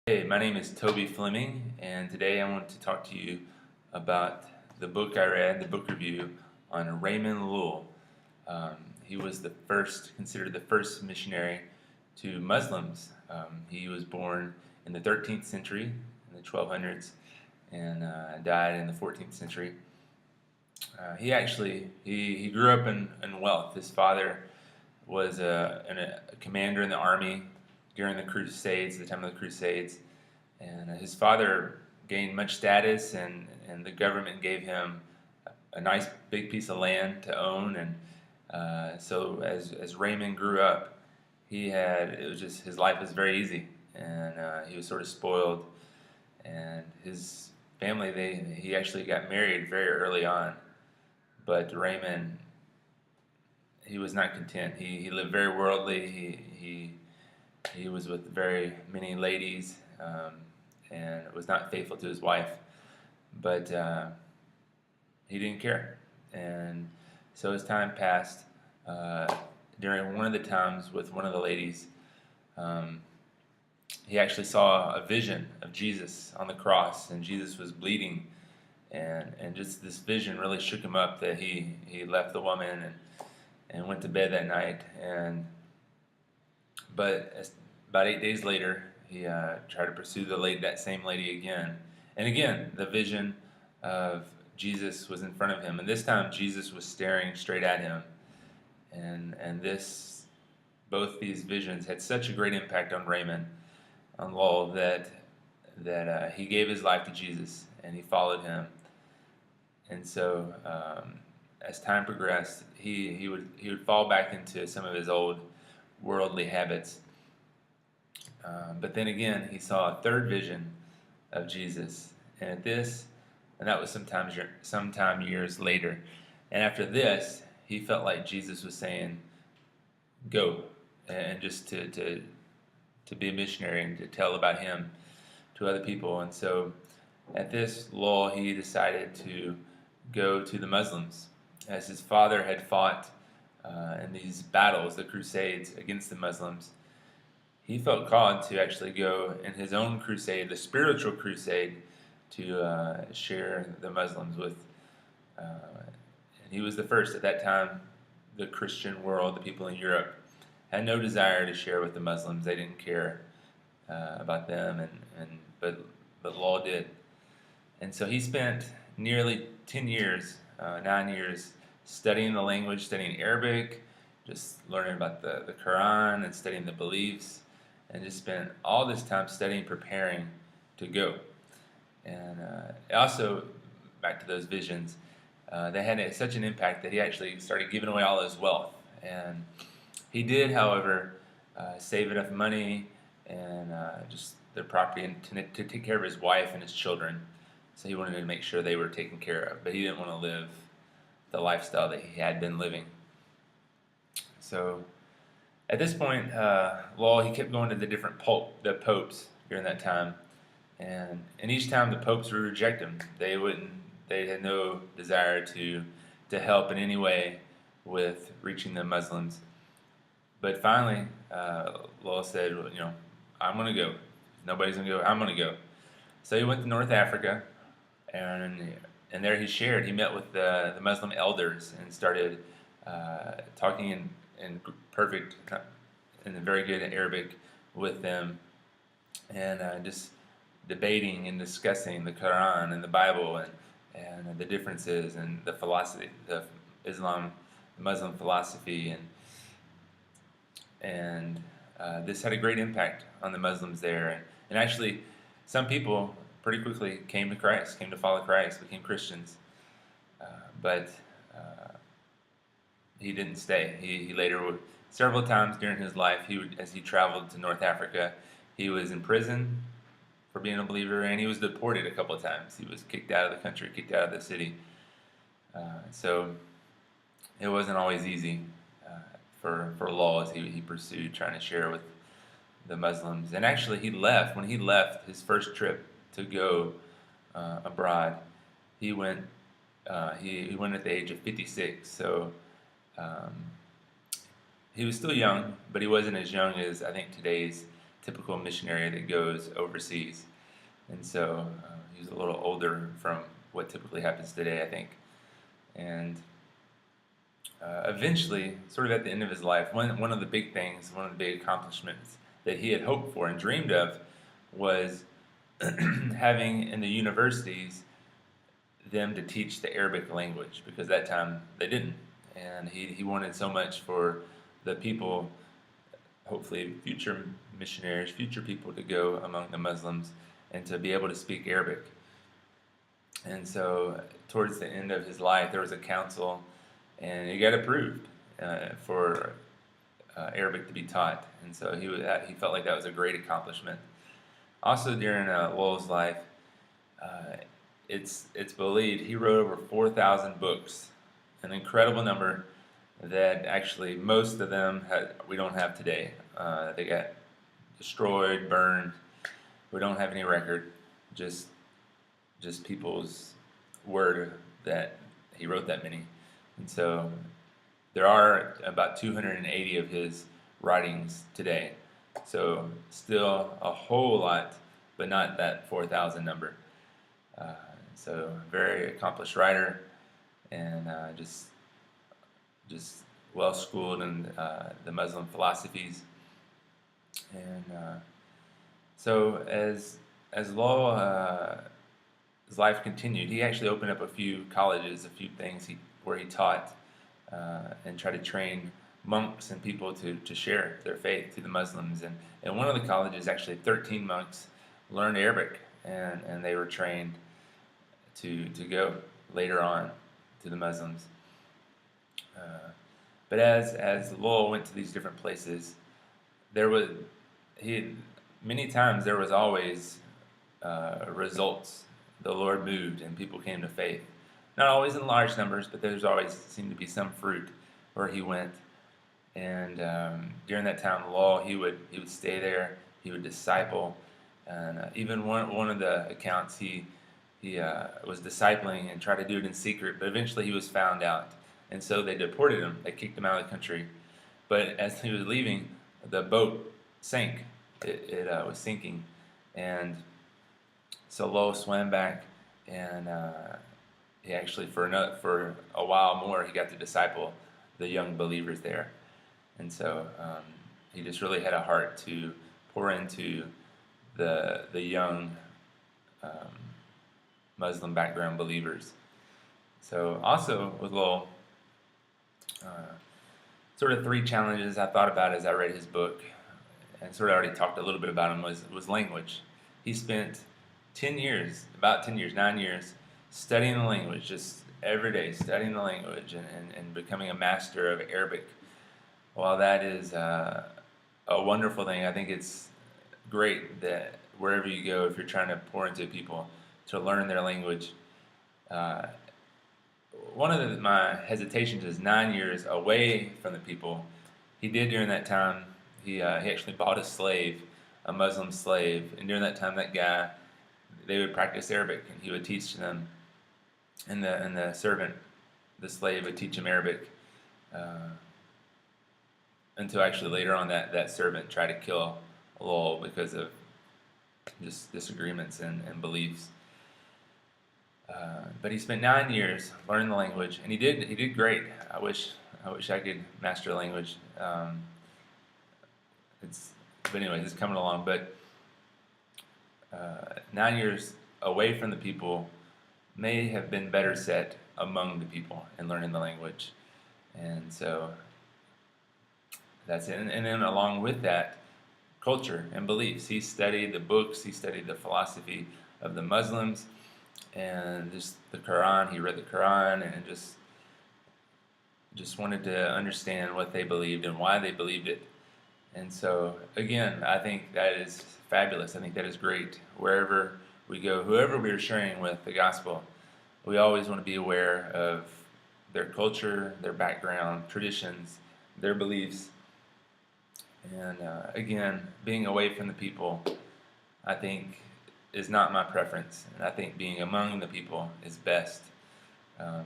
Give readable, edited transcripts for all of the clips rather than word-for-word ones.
Hey, my name is Toby Fleming, and today I want to talk to you about the book I read, the book review on Raymond Lull. He was considered the first missionary to Muslims. He was born in the 13th century, in the 1200s, and died in the 14th century. He grew up in wealth. His father was a commander in the army during the Crusades, the time of the Crusades, and his father gained much status, and the government gave him a nice big piece of land to own. And so as Raymond grew up, his life was very easy, and he was sort of spoiled. And his family, he actually got married very early on, but Raymond, he was not content. He lived very worldly. He was with very many ladies, and was not faithful to his wife. But he didn't care. And so as time passed, during one of the times with one of the ladies, um, he actually saw a vision of Jesus on the cross, and Jesus was bleeding. And just this vision really shook him up, that he left the woman and went to bed that night. But about 8 days later, he tried to pursue that same lady again. And again, the vision of Jesus was in front of him. And this time, Jesus was staring straight at him. Both these visions had such a great impact on Raymond, on Lull, that he gave his life to Jesus and he followed him. And so, as time progressed, he would fall back into some of his old worldly habits. But then again, he saw a third vision of Jesus, and that was sometime years later. And after this, he felt like Jesus was saying, "Go," and just to be a missionary and to tell about him to other people. And so, at this lull, he decided to go to the Muslims, as his father had fought in these battles, the Crusades, against the Muslims. He felt called to actually go in his own crusade, the spiritual crusade, to share the Muslims with. And he was the first at that time. The Christian world, the people in Europe, had no desire to share with the Muslims. They didn't care about them, but Lull did. And so he spent nearly 10 years, 9 years, studying the language, studying Arabic, just learning about the Quran and studying the beliefs, and just spent all this time studying, preparing to go. And also, back to those visions, they had such an impact that he actually started giving away all his wealth. And he did, however, save enough money and just their property and to take care of his wife and his children. So he wanted to make sure they were taken care of, but he didn't want to live the lifestyle that he had been living. So at this point, Lull, he kept going to the popes during that time, and each time the popes would reject him. They had no desire to help in any way with reaching the Muslims. But finally, Lull said, well, I'm going to go. Nobody's going to go. I'm going to go. So he went to North Africa, and there he met with the Muslim elders and started talking in very good Arabic with them, and just debating and discussing the Quran and the Bible and the differences and the philosophy, the Muslim philosophy, and this had a great impact on the Muslims there, and actually some people pretty quickly came to follow Christ, became Christians, but he didn't stay. He later, several times during his life, as he traveled to North Africa, he was in prison for being a believer, and he was deported a couple of times. He was kicked out of the country, kicked out of the city. So it wasn't always easy for Lull as he pursued trying to share with the Muslims. And actually, when he left his first trip to go abroad, he went at the age of 56. So he was still young, but he wasn't as young as I think today's typical missionary that goes overseas. And so he was a little older from what typically happens today, I think. And eventually, sort of at the end of his life, one of the big things, one of the big accomplishments that he had hoped for and dreamed of was having in the universities them to teach the Arabic language, because that time they didn't. And he wanted so much for the people, hopefully future missionaries, future people, to go among the Muslims and to be able to speak Arabic. And so towards the end of his life, there was a council, and he got approved for Arabic to be taught. And so he felt like that was a great accomplishment. Also during Lull's life, it's believed he wrote over 4,000 books, an incredible number that actually most of them we don't have today. They got destroyed, burned. We don't have any record, just people's word that he wrote that many. And so there are about 280 of his writings today. So still a whole lot, but not that 4,000 number. So very accomplished writer, and just well schooled in the Muslim philosophies. And so as Lull, his life continued, he actually opened up a few colleges, a few things where he taught and tried to train monks and people to share their faith to the Muslims. And one of the colleges, actually 13 monks learned Arabic, and they were trained to go later on to the Muslims. But as Lull went to these different places, many times there was always results. The Lord moved and people came to faith. Not always in large numbers, but there's always seemed to be some fruit where he went. And during that time, Lull, he would stay there. He would disciple, and even one of the accounts, he was discipling and tried to do it in secret. But eventually, he was found out, and so they deported him. They kicked him out of the country. But as he was leaving, the boat sank. It was sinking, and so Lull swam back, and he actually for a while more he got to disciple the young believers there. And so he just really had a heart to pour into the young Muslim background believers. So also with Lull, sort of 3 challenges I thought about as I read his book, and sort of already talked a little bit about him, was language. He spent 9 years, studying the language, just every day studying the language and becoming a master of Arabic. While that is a wonderful thing, I think it's great that wherever you go, if you're trying to pour into people to learn their language, one of my hesitations is 9 years away from the people. He did during that time. He actually bought a slave, a Muslim slave, and during that time, they would practice Arabic, and he would teach them, and the servant, the slave, would teach him Arabic, until actually later on that servant tried to kill Lull because of just disagreements and beliefs. But he spent 9 years learning the language, and he did great. I wish I could master the language. But anyways, it's coming along. But 9 years away from the people may have been better set among the people in learning the language. And so that's it. And then along with that, culture and beliefs. He studied the books, he studied the philosophy of the Muslims, and just the Quran. He read the Quran and just wanted to understand what they believed and why they believed it. And so, again, I think that is fabulous. I think that is great. Wherever we go, whoever we're sharing with the gospel, we always want to be aware of their culture, their background, traditions, their beliefs. And again, being away from the people, I think, is not my preference. And I think being among the people is best. And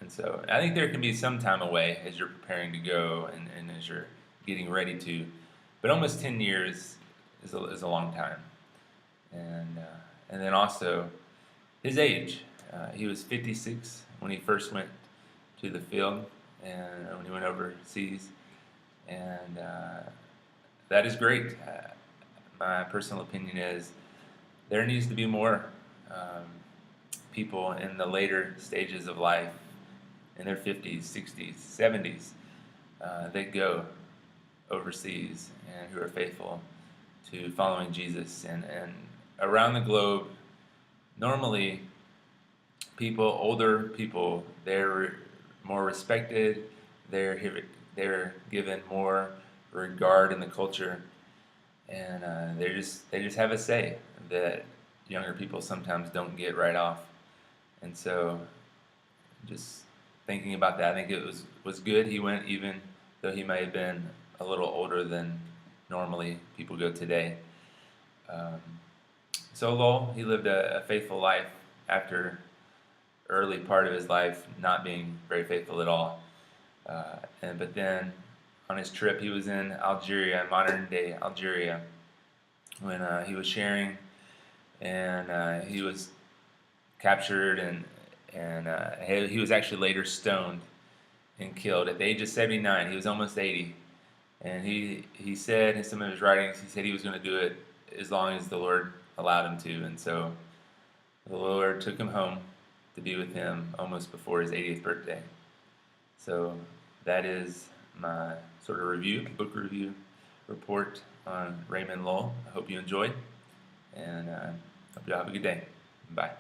so I think there can be some time away as you're preparing to go and as you're getting ready to. but almost 10 years is a long time. And then also his age. He was 56 when he first went to the field and when he went overseas, and that is great. My personal opinion is there needs to be more um, people in the later stages of life, in their 50s, 60s, 70s, that go overseas and who are faithful to following Jesus. And around the globe, normally older people, they're more respected, they're given more regard in the culture, and they just have a say that younger people sometimes don't get right off. And so, just thinking about that, I think it was good he went, even though he may have been a little older than normally people go today. Um, so Lull, he lived a faithful life after early part of his life not being very faithful at all. But then on his trip, he was in Algeria, modern day Algeria, when he was sharing, and he was captured, and he was actually later stoned and killed at the age of 79. He was almost 80, and he said in some of his writings, he said he was going to do it as long as the Lord allowed him to, and so the Lord took him home to be with him almost before his 80th birthday. So that is my sort of book review report on Raymond Lull. I hope you enjoyed, and hope you have a good day. Bye.